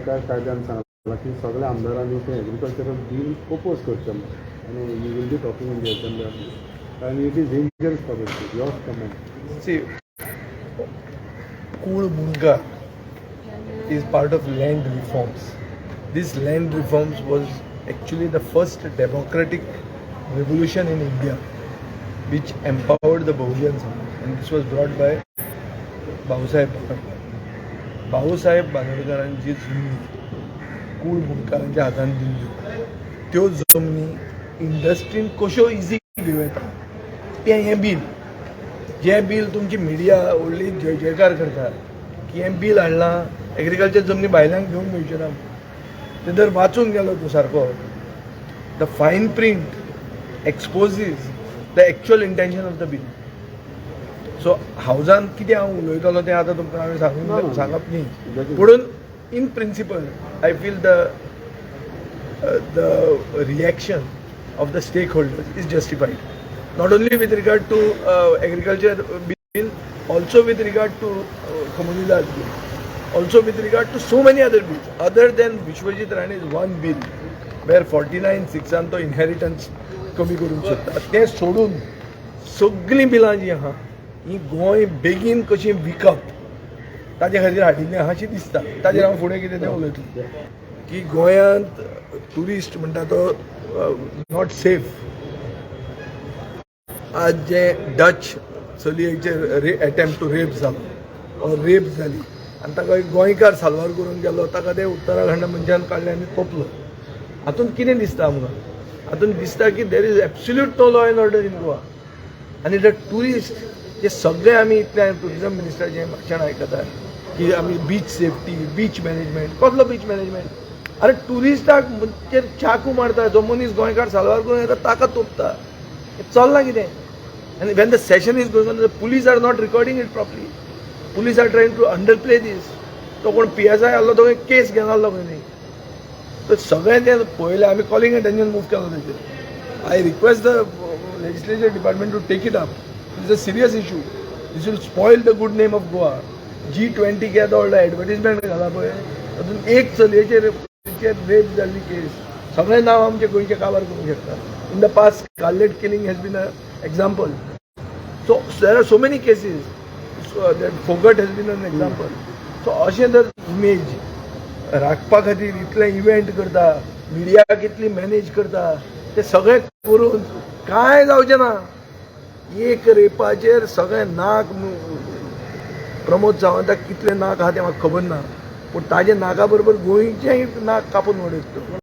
एका कायद्यान सांगला की सगळ्या आमदारांनी ते एग्रीकल्चरल बिल ओपोज करचें आनी you will be talking in the assembly आनी it is dangerous policy your comment. See, Cool Bunga is part of land reforms. This land reforms was actually the first democratic revolution in India which empowered the Bahujan Samaj, and this was brought by Bhausaहेब Bannerkar. Bhausaheb बांदोडकरांची जमनी कूळ बुणकारांच्या हातान दिल्ल्यो त्यो जमनी इंडस्ट्रीन कश्यो easy घेवं येता तें हें बील जें बील तुमची मिडिया व्हडली जय जयकार करता की हें बील हाडलां एग्रीकल्चर जमनी भायल्यांक घेवंक मेळच्यो ना. तें जर वाचून गेलो तूं सारको the fine print exposes the actual intention of the bill. So हावजान कितें हांव उलयतलो तें आतां तुमकां हांवें सांगप न्ही, पूण in principle I feel the reaction of the stakeholders is justified, not only with regard to agriculture bill, also with regard to communal bill, also with regard to so many other bills other than Vishwajit Rane's one bill where 49(6) तो inheritance कमी करूंक सोदता. तें सोडून सगळीं बिलां जीं आहा ही गोंय बेगीन कशी विकप ताजे खातीर हाडिल्लें आहा अशें दिसता. ताजेर हांव फुडें कितें तें उलयतलें की गोंयांत ट्युरिस्ट म्हणटा तो नॉट सेफ. आज जे डच चलयेचेर अटेम्प्ट टू रेप जालो और रेप जाली आनी ताका एक गोंयकार साल्वार करून गेलो, ताका ते उत्तराखंड मनशान काडले आनी तोपलो. हातूंत कितें दिसता आमकां? हातूंत दिसता की there is absolute no law and order in Goa. आनी द ट्युरिस्ट जे सगळे आमी इतले टुरिजम मिनिस्टराचें भाशण आयकतात की आमी बीच सेफ्टी बीच मॅनेजमेंट. कसलो बीच मॅनेजमेंट? अरे ट्युरिस्टाक म्हणजे चाकू मारता, जो मनीस गोंयकार साल्वार करून येता ताका तोपता. चलना कितें? And when the session is going on, the police are not recording it properly. Police are trying to underplay this. तो कोण PSI आलो तो केस घेवन आलो खंय न्ही. तो सगळें तें पळयलें आमी कॉलिंग अटेन्शन मूव केलो तेजेर. I request the legislature department to take it up. It is a serious issue. This will spoil the good name of Goa. G20 के व्हडलो एडवर्टिजमेंट घाला पळय, तातूंत एक चलयेचेर रेप जाल्ली केस सगळें नांव आमचे गोंयचे काबार करूंक शकता. In the past, Scarlet killing has been an example. So there are so many cases. That Govt has been an example. So अशें जर इमेज राखपा खातीर इतले इव्हेंट करता, मिडिया कितली मॅनेज करता, ते सगळें करून कांय जावचें ना. एक रेपाचेर सगळें नाक प्रमोद सावंताक कितले नाक आहा तें म्हाका खबर ना, पूण ताजे नाका बरोबर गोंयचेंय नाक कापून उडयता.